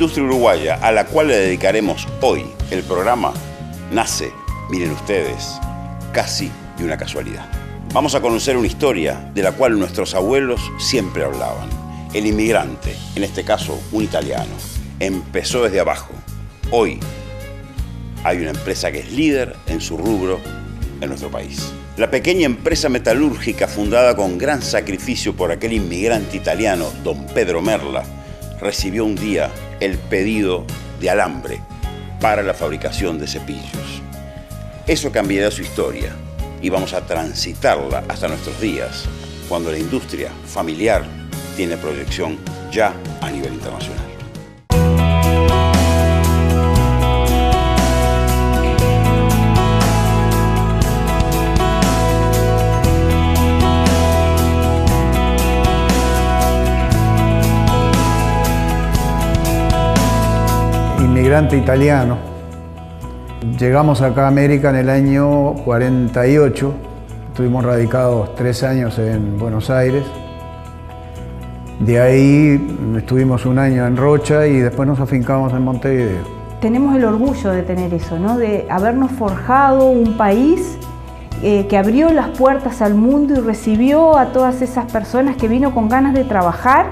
industria uruguaya, a la cual le dedicaremos hoy el programa, nace, miren ustedes, casi de una casualidad. Vamos a conocer una historia de la cual nuestros abuelos siempre hablaban. El inmigrante, en este caso un italiano, empezó desde abajo. Hoy hay una empresa que es líder en su rubro en nuestro país. La pequeña empresa metalúrgica fundada con gran sacrificio por aquel inmigrante italiano, don Pedro Merla, recibió un día el pedido de alambre para la fabricación de cepillos. Eso cambiará su historia y vamos a transitarla hasta nuestros días, cuando la industria familiar tiene proyección ya a nivel internacional. Inmigrante italiano. Llegamos acá a América en el año 48. Estuvimos radicados 3 años en Buenos Aires. De ahí estuvimos 1 año en Rocha y después nos afincamos en Montevideo. Tenemos el orgullo de tener eso, ¿no? De habernos forjado un país que abrió las puertas al mundo y recibió a todas esas personas que vino con ganas de trabajar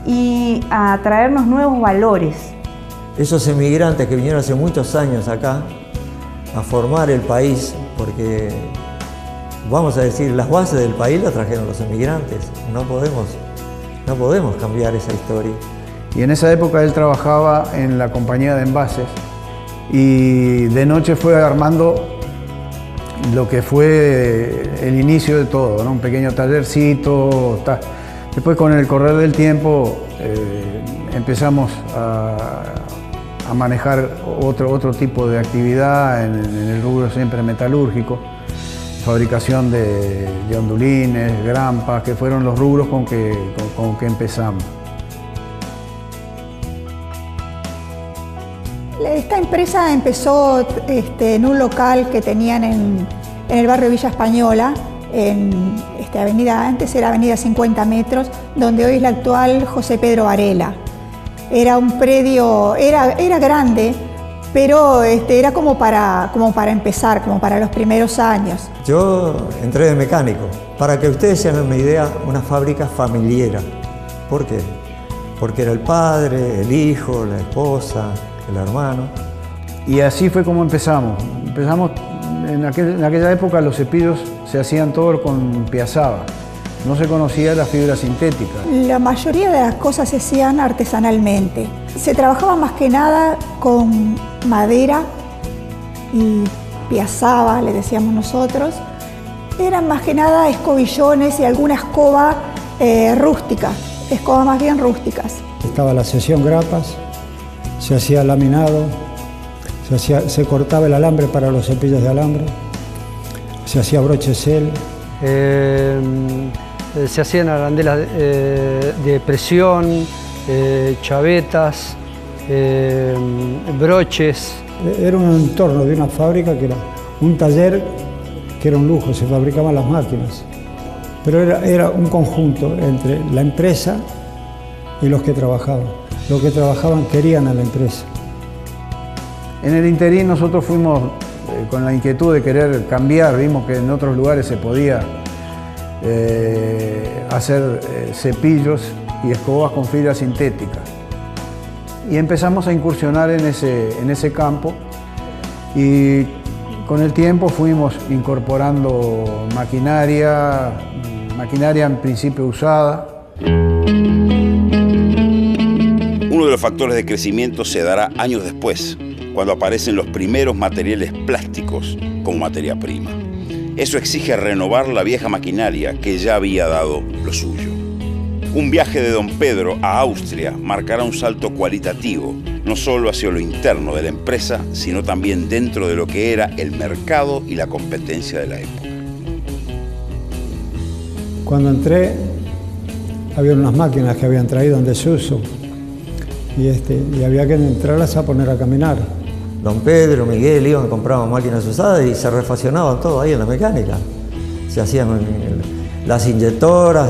y a traernos nuevos valores. Esos emigrantes que vinieron hace muchos años acá a formar el país, porque vamos a decir, las bases del país las trajeron los emigrantes. No podemos cambiar esa historia. Y en esa época él trabajaba en la compañía de envases y de noche fue armando lo que fue el inicio de todo, ¿no? Un pequeño tallercito. Después, con el correr del tiempo, empezamos a manejar otro tipo de actividad en el rubro siempre metalúrgico, fabricación de ondulines, grampas, que fueron los rubros con que empezamos. Esta empresa empezó en un local que tenían en el barrio Villa Española, en antes era avenida 50 metros, donde hoy es la actual José Pedro Varela. Era un predio, era grande, pero era como para empezar, como para los primeros años. Yo entré de mecánico. Para que ustedes se hagan una idea, una fábrica familiar. ¿Por qué? Porque era el padre, el hijo, la esposa, el hermano. Y así fue como empezamos. Empezamos en aquella época los cepillos se hacían todos con piazaba. No se conocía la fibra sintética. La mayoría de las cosas se hacían artesanalmente. Se trabajaba más que nada con madera y piazaba, le decíamos nosotros. Eran más que nada escobillones y alguna escoba rústica, escobas más bien rústicas. Estaba la sección grapas, se hacía laminado, se cortaba el alambre para los cepillos de alambre, se hacía brochecel. Se hacían arandelas de presión, chavetas, broches. Era un entorno de una fábrica que era un taller que era un lujo, se fabricaban las máquinas. Pero era un conjunto entre la empresa y los que trabajaban. Los que trabajaban querían a la empresa. En el interín nosotros fuimos con la inquietud de querer cambiar, vimos que en otros lugares se podía hacer cepillos y escobas con fibra sintética. Y empezamos a incursionar en ese campo y con el tiempo fuimos incorporando maquinaria en principio usada. Uno de los factores de crecimiento se dará años después, cuando aparecen los primeros materiales plásticos como materia prima. Eso exige renovar la vieja maquinaria que ya había dado lo suyo. Un viaje de don Pedro a Austria marcará un salto cualitativo, no solo hacia lo interno de la empresa, sino también dentro de lo que era el mercado y la competencia de la época. Cuando entré, había unas máquinas que habían traído en desuso y había que entrarlas a poner a caminar. Don Pedro, Miguel iban, compraban máquinas usadas y se refaccionaban todo ahí en la mecánica. Se hacían las inyectoras,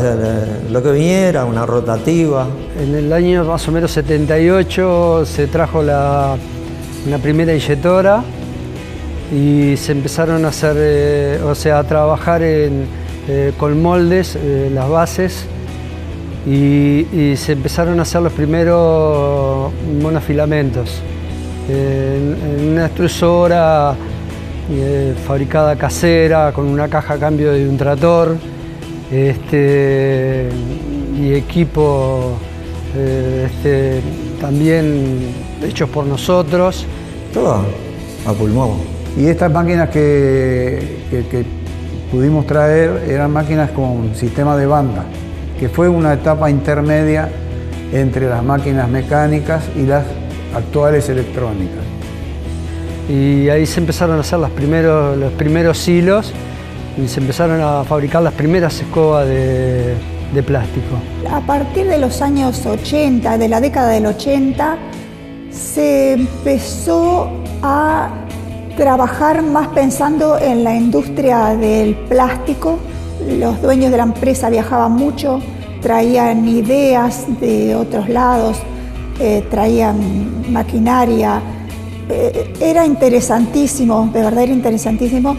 lo que viniera, una rotativa. En el año más o menos 78 se trajo una primera inyectora y se empezaron a hacer, a trabajar con moldes, las bases, y se empezaron a hacer los primeros monofilamentos. En una extrusora fabricada casera, con una caja a cambio de un trator, y equipo también hechos por nosotros. Todo a pulmón. Y estas máquinas que pudimos traer eran máquinas con sistema de banda, que fue una etapa intermedia entre las máquinas mecánicas y las actuales electrónicas. Y ahí se empezaron a hacer los primeros hilos y se empezaron a fabricar las primeras escobas de plástico. A partir de los años 80, de la década del 80, se empezó a trabajar más pensando en la industria del plástico. Los dueños de la empresa viajaban mucho, traían ideas de otros lados, traían maquinaria. Era interesantísimo, de verdad era interesantísimo,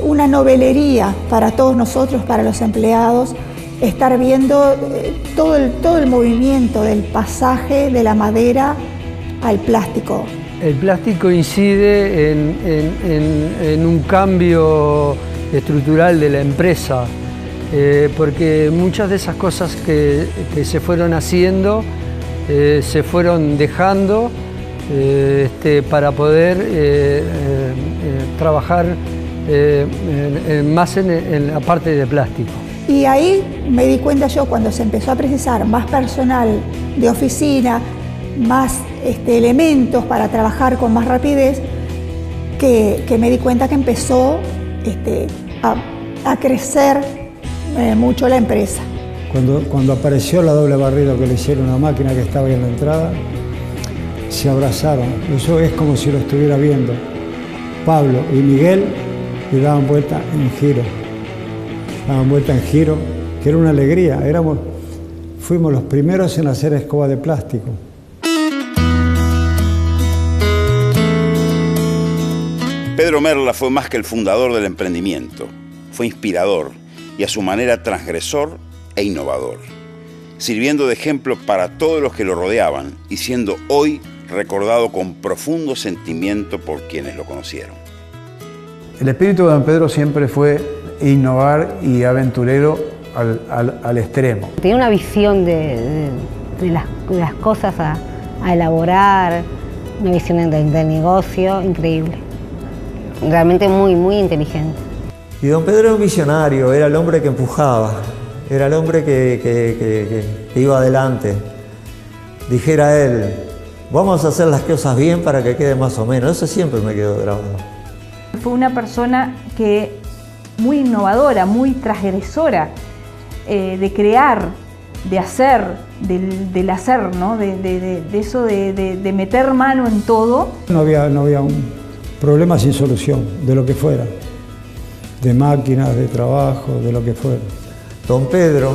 una novelería para todos nosotros, para los empleados, estar viendo todo el movimiento del pasaje de la madera al plástico. El plástico incide en un cambio estructural de la empresa, porque muchas de esas cosas que se fueron haciendo se fueron dejando para poder trabajar más en la parte de plástico. Y ahí me di cuenta yo, cuando se empezó a precisar más personal de oficina, más elementos para trabajar con más rapidez, que me di cuenta que empezó a crecer mucho la empresa. Cuando apareció la doble barrido que le hicieron a una máquina que estaba ahí en la entrada, se abrazaron. Eso es como si lo estuviera viendo Pablo y Miguel, y daban vuelta en giro. Daban vuelta en giro, que era una alegría. Fuimos los primeros en hacer escoba de plástico. Pedro Merla fue más que el fundador del emprendimiento. Fue inspirador y a su manera transgresor e innovador, sirviendo de ejemplo para todos los que lo rodeaban y siendo hoy recordado con profundo sentimiento por quienes lo conocieron. El espíritu de don Pedro siempre fue innovar y aventurero al extremo. Tenía una visión de las cosas a elaborar, una visión del negocio increíble. Realmente muy, muy inteligente. Y don Pedro era un visionario, era el hombre que empujaba, era el hombre que iba adelante. Dijera él, vamos a hacer las cosas bien para que quede más o menos. Eso siempre me quedó grabado. Fue una persona muy innovadora, muy transgresora, de crear, de hacer, del hacer, ¿no? de eso de meter mano en todo. No había un problema sin solución, de lo que fuera, de máquinas, de trabajo, de lo que fuera. Don Pedro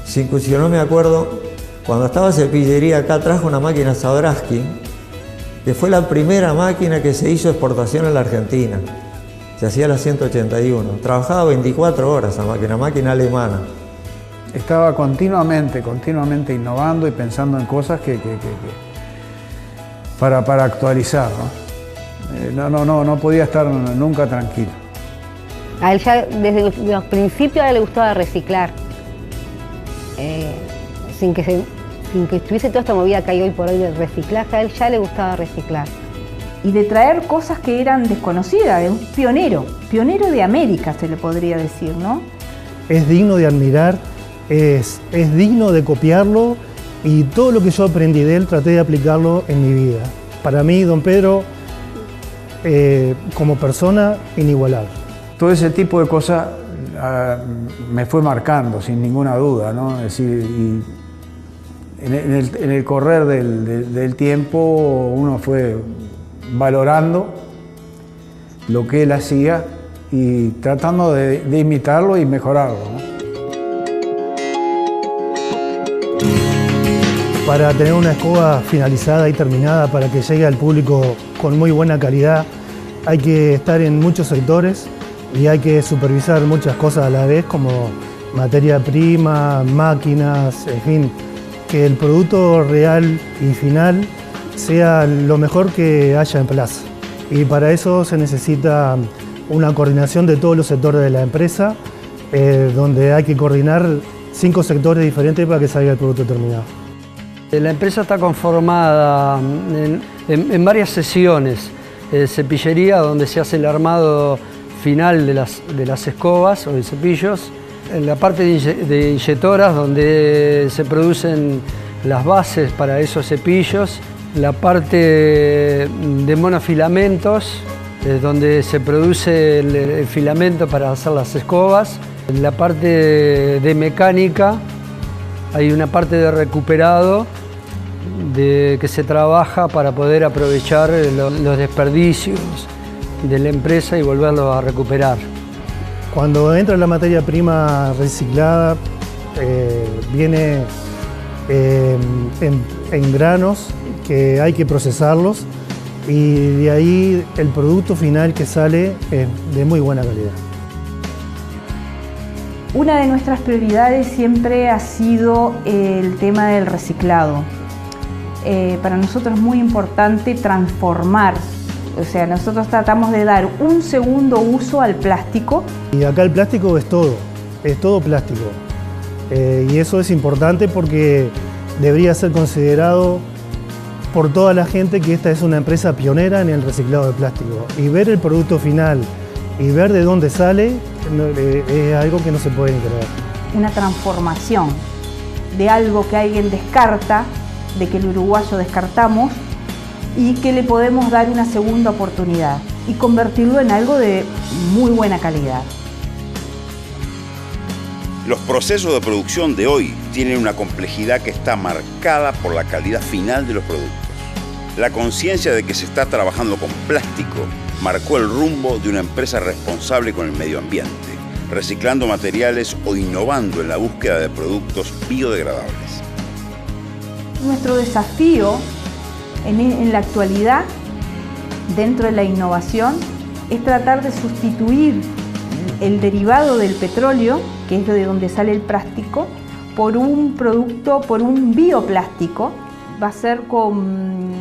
se incursionó, me acuerdo, cuando estaba cepillería acá, trajo una máquina Sabraski, que fue la primera máquina que se hizo exportación en la Argentina. Se hacía la 181. Trabajaba 24 horas esa máquina alemana. Estaba continuamente innovando y pensando en cosas para actualizar, ¿no? No podía estar nunca tranquilo. A él ya desde los principios a él le gustaba reciclar. Sin que estuviese toda esta movida que hay hoy por hoy de reciclaje, a él ya le gustaba reciclar. Y de traer cosas que eran desconocidas, un pionero de América se le podría decir, ¿no? Es digno de admirar, es digno de copiarlo, y todo lo que yo aprendí de él traté de aplicarlo en mi vida. Para mí, don Pedro, como persona, inigualable. Todo ese tipo de cosas me fue marcando, sin ninguna duda, ¿no? Es decir, y en el correr del tiempo uno fue valorando lo que él hacía y tratando de imitarlo y mejorarlo, ¿no? para tener una escoba finalizada y terminada para que llegue al público con muy buena calidad, hay que estar en muchos sectores y hay que supervisar muchas cosas a la vez, como materia prima, máquinas, en fin, que el producto real y final sea lo mejor que haya en plaza. Y para eso se necesita una coordinación de todos los sectores de la empresa, donde hay que coordinar 5 sectores diferentes para que salga el producto terminado. La empresa está conformada en varias sesiones. Cepillería, donde se hace el armado final de las escobas o de cepillos. En la parte de inyectoras, donde se producen las bases para esos cepillos. La parte de monofilamentos, donde se produce el filamento para hacer las escobas. En la parte de mecánica hay una parte de recuperado que se trabaja para poder aprovechar los desperdicios de la empresa y volverlo a recuperar. Cuando entra la materia prima reciclada, viene en granos que hay que procesarlos y de ahí el producto final que sale es de muy buena calidad. Una de nuestras prioridades siempre ha sido el tema del reciclado. Para nosotros es muy importante transformar, o sea, nosotros tratamos de dar un segundo uso al plástico. Y acá el plástico es todo plástico. Y eso es importante porque debería ser considerado por toda la gente que esta es una empresa pionera en el reciclado de plástico. Y ver el producto final y ver de dónde sale es algo que no se puede creer. Una transformación de algo que alguien descarta, de que el uruguayo descartamos, y que le podemos dar una segunda oportunidad y convertirlo en algo de muy buena calidad. Los procesos de producción de hoy tienen una complejidad que está marcada por la calidad final de los productos. La conciencia de que se está trabajando con plástico marcó el rumbo de una empresa responsable con el medio ambiente, reciclando materiales o innovando en la búsqueda de productos biodegradables. Nuestro desafío en la actualidad, dentro de la innovación, es tratar de sustituir el derivado del petróleo, que es de donde sale el plástico, por un producto, por un bioplástico. Va a ser con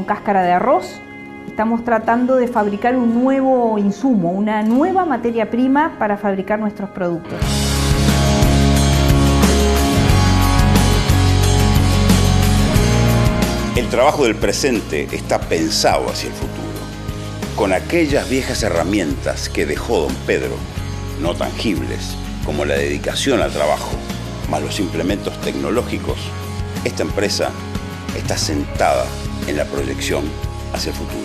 cáscara de arroz. Estamos tratando de fabricar un nuevo insumo, una nueva materia prima para fabricar nuestros productos. El trabajo del presente está pensado hacia el futuro, con aquellas viejas herramientas que dejó don Pedro, no tangibles, como la dedicación al trabajo, más los implementos tecnológicos. Esta empresa está sentada en la proyección hacia el futuro.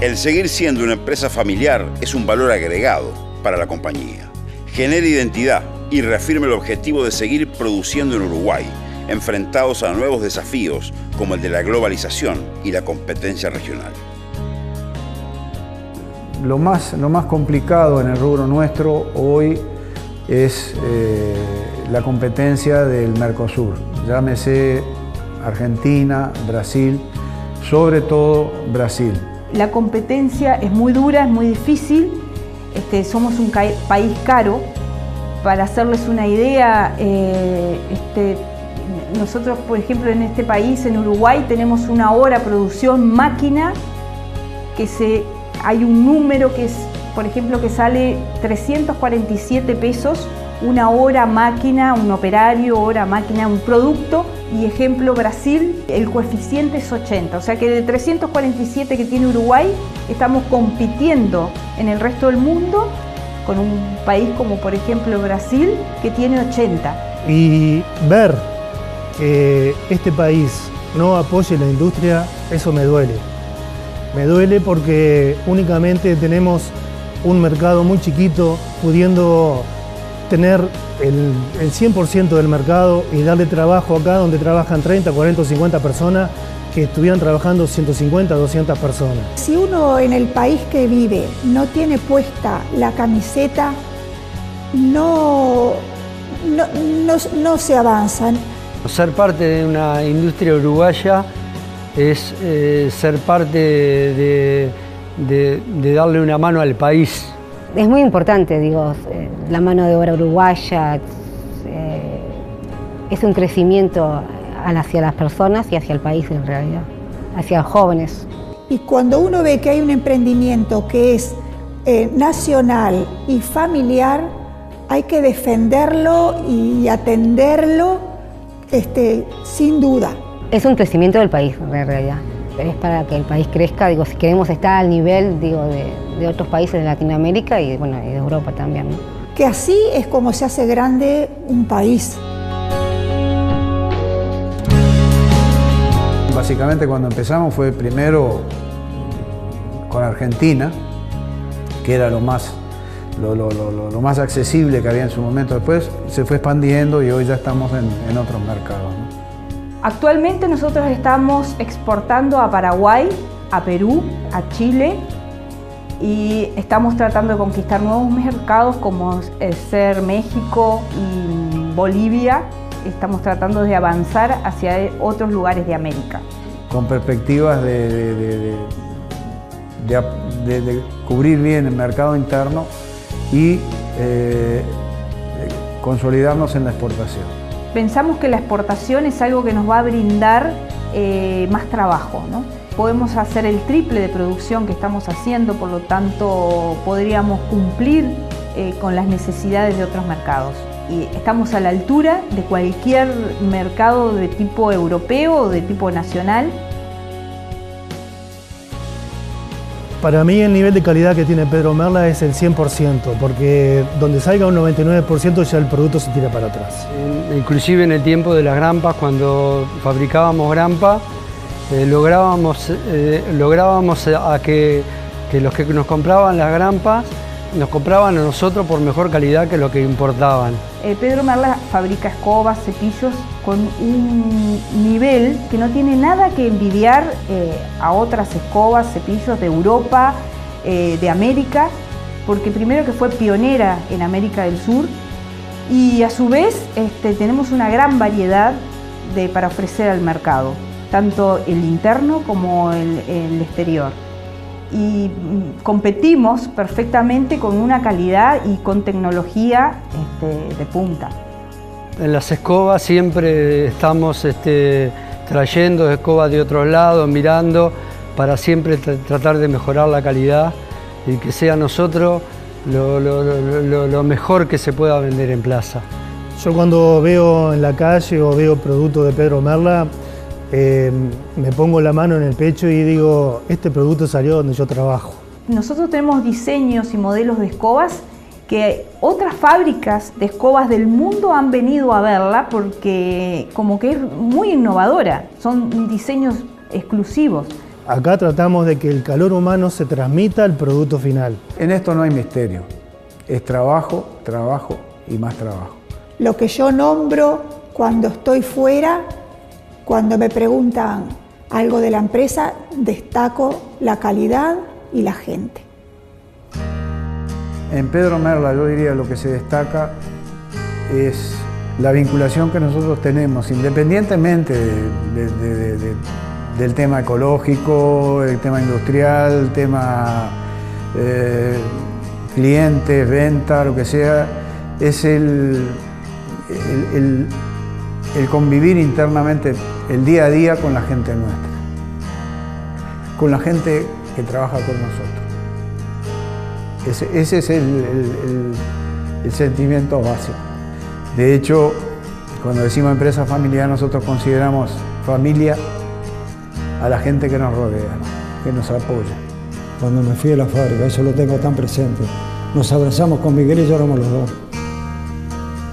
El seguir siendo una empresa familiar es un valor agregado para la compañía. Genera identidad y reafirma el objetivo de seguir produciendo en Uruguay, enfrentados a nuevos desafíos como el de la globalización y la competencia regional. Lo más complicado en el rubro nuestro hoy es la competencia del Mercosur, llámese Argentina, Brasil, sobre todo Brasil. La competencia es muy dura, es muy difícil. Somos un país caro. Para hacerles una idea, nosotros, por ejemplo, en este país, en Uruguay, tenemos una hora producción máquina hay un número que es, por ejemplo, que sale 347 pesos, una hora máquina, un operario, hora máquina, un producto. Y ejemplo, Brasil, el coeficiente es 80, o sea que de 347 que tiene Uruguay, estamos compitiendo en el resto del mundo con un país como por ejemplo Brasil, que tiene 80. Y ver que este país no apoye la industria, eso me duele. Me duele porque únicamente tenemos un mercado muy chiquito, pudiendo tener el 100% del mercado y darle trabajo acá donde trabajan 30, 40 o 50 personas que estuvieran trabajando 150, 200 personas. Si uno en el país que vive no tiene puesta la camiseta, no se avanzan. Ser parte de una industria uruguaya es ser parte de darle una mano al país. Es muy importante, digo, la mano de obra uruguaya, es un crecimiento hacia las personas y hacia el país en realidad, hacia los jóvenes. Y cuando uno ve que hay un emprendimiento que es nacional y familiar, hay que defenderlo y atenderlo sin duda. Es un crecimiento del país en realidad. Es para que el país crezca, digo, si queremos estar al nivel, digo, de otros países de Latinoamérica y, bueno, y de Europa también, ¿no? Que así es como se hace grande un país. Básicamente cuando empezamos fue primero con Argentina, que era lo más accesible que había en su momento. Después se fue expandiendo y hoy ya estamos en otros mercados, ¿no? Actualmente nosotros estamos exportando a Paraguay, a Perú, a Chile y estamos tratando de conquistar nuevos mercados como ser México y Bolivia. Estamos tratando de avanzar hacia otros lugares de América. Con perspectivas de cubrir bien el mercado interno y consolidarnos en la exportación. Pensamos que la exportación es algo que nos va a brindar más trabajo, ¿no? Podemos hacer el triple de producción que estamos haciendo, por lo tanto podríamos cumplir con las necesidades de otros mercados. Y estamos a la altura de cualquier mercado de tipo europeo o de tipo nacional. Para mí el nivel de calidad que tiene Pedro Merla es el 100%, porque donde salga un 99% ya el producto se tira para atrás. Inclusive en el tiempo de las grampas, cuando fabricábamos grampa, lográbamos a que los que nos compraban las grampas nos compraban a nosotros por mejor calidad que lo que importaban. Pedro Merla fabrica escobas, cepillos con un nivel que no tiene nada que envidiar a otras escobas, cepillos de Europa, de América, porque primero que fue pionera en América del Sur y a su vez tenemos una gran variedad para ofrecer al mercado, tanto el interno como el exterior. Y competimos perfectamente con una calidad y con tecnología de punta. En las escobas siempre estamos trayendo escobas de otros lados, mirando, para siempre tratar de mejorar la calidad y que sea nosotros lo mejor que se pueda vender en plaza. Yo cuando veo en la calle o veo productos de Pedro Merla, me pongo la mano en el pecho y digo, este producto salió donde yo trabajo. Nosotros tenemos diseños y modelos de escobas que otras fábricas de escobas del mundo han venido a verla porque como que es muy innovadora, son diseños exclusivos. Acá tratamos de que el calor humano se transmita al producto final. En esto no hay misterio, es trabajo, trabajo y más trabajo. Lo que yo nombro cuando estoy fuera, cuando me preguntan algo de la empresa, destaco la calidad y la gente. En Pedro Merla yo diría lo que se destaca es la vinculación que nosotros tenemos, independientemente del tema ecológico, el tema industrial, el tema clientes, venta, lo que sea, es el convivir internamente el día a día con la gente nuestra, con la gente que trabaja con nosotros. Ese es el sentimiento básico. De hecho, cuando decimos empresa familiar, nosotros consideramos familia a la gente que nos rodea, ¿no? Que nos apoya. Cuando me fui a la fábrica, eso lo tengo tan presente. Nos abrazamos con Miguel y lloramos los dos.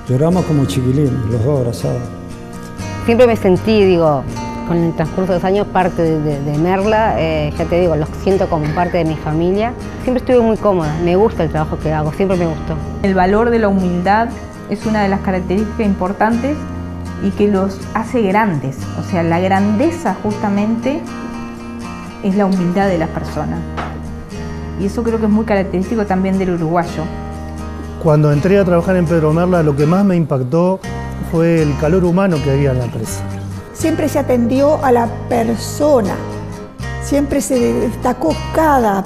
Lloramos como chiquilines, los dos abrazados. Siempre me sentí, digo, con el transcurso de los años, parte de Merla. Ya te digo, los siento como parte de mi familia. Siempre estuve muy cómoda, me gusta el trabajo que hago, siempre me gustó. El valor de la humildad es una de las características importantes y que los hace grandes. O sea, la grandeza justamente es la humildad de las personas. Y eso creo que es muy característico también del uruguayo. Cuando entré a trabajar en Pedro Merla, lo que más me impactó fue el calor humano que había en la empresa. Siempre se atendió a la persona, siempre se destacó cada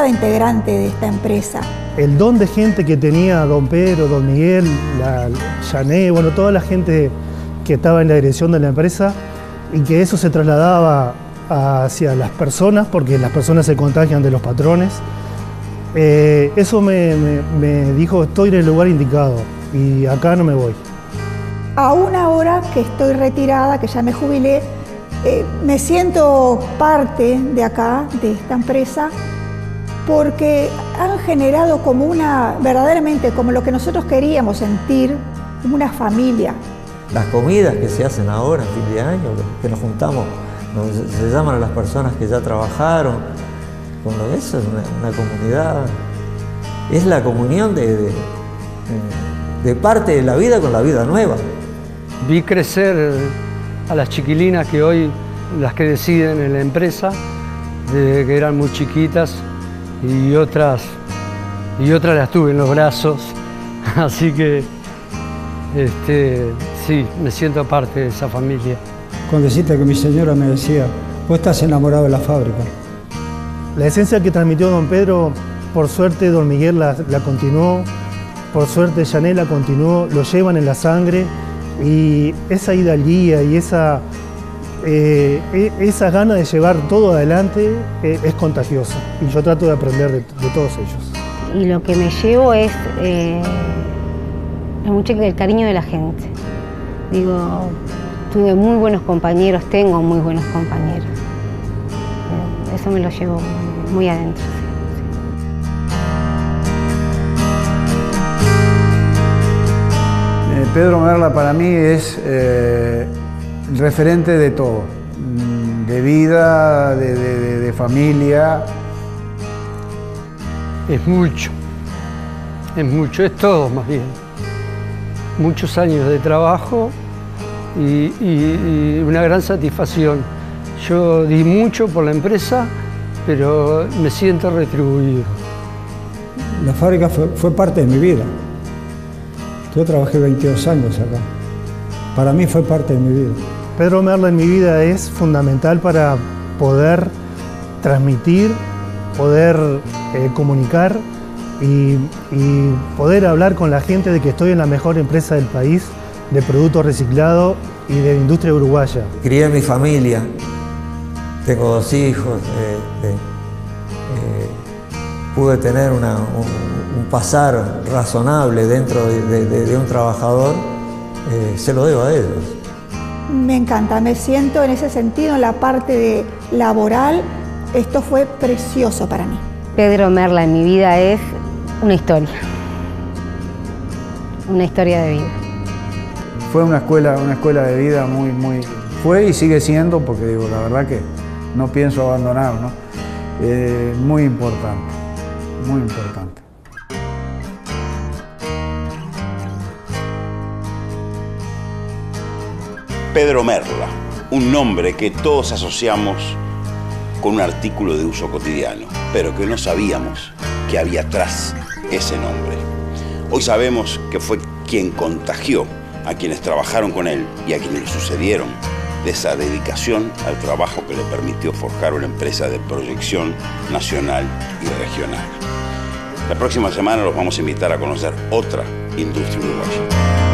integrante de esta empresa. El don de gente que tenía don Pedro, don Miguel, Jané, bueno, toda la gente que estaba en la dirección de la empresa, y que eso se trasladaba hacia las personas, porque las personas se contagian de los patrones. Eso me dijo, estoy en el lugar indicado y acá no me voy. Aún ahora que estoy retirada, que ya me jubilé, me siento parte de acá, de esta empresa, porque han generado como verdaderamente como lo que nosotros queríamos sentir, como una familia. Las comidas que se hacen ahora, en fin de año, que nos juntamos, se llaman a las personas que ya trabajaron, eso es una comunidad, es la comunión de parte de la vida con la vida nueva. Vi crecer a las chiquilinas que hoy, las que deciden en la empresa, desde que eran muy chiquitas, y otras las tuve en los brazos, así que sí, me siento parte de esa familia. Con decirte que mi señora me decía, vos estás enamorado de la fábrica. La esencia que transmitió don Pedro, por suerte don Miguel la continuó, por suerte Jané la continuó, lo llevan en la sangre, y esa hidalguía y esa gana de llevar todo adelante es contagiosa, y yo trato de aprender de todos ellos. Y lo que me llevo es el cariño de la gente. Digo, tuve muy buenos compañeros, tengo muy buenos compañeros. Eso me lo llevo muy adentro. Pedro Merla para mí es referente de todo, de vida, de familia. Es mucho, es todo más bien. Muchos años de trabajo y una gran satisfacción. Yo di mucho por la empresa, pero me siento retribuido. La fábrica fue parte de mi vida. Yo trabajé 22 años acá. Para mí fue parte de mi vida. Pedro Merla en mi vida es fundamental para poder transmitir, poder comunicar y poder hablar con la gente de que estoy en la mejor empresa del país de productos reciclados y de la industria uruguaya. Crié mi familia, tengo 2 hijos, pude tener un pasar razonable dentro de un trabajador, se lo debo a ellos. Me encanta, me siento en ese sentido, en la parte laboral, esto fue precioso para mí. Pedro Merla en mi vida es una historia de vida. Fue una escuela de vida muy, fue y sigue siendo, porque digo, la verdad que no pienso abandonar, ¿no? Muy importante, muy importante. Pedro Merla, un nombre que todos asociamos con un artículo de uso cotidiano, pero que no sabíamos que había atrás ese nombre. Hoy sabemos que fue quien contagió a quienes trabajaron con él y a quienes le sucedieron de esa dedicación al trabajo que le permitió forjar una empresa de proyección nacional y regional. La próxima semana los vamos a invitar a conocer otra industria uruguaya.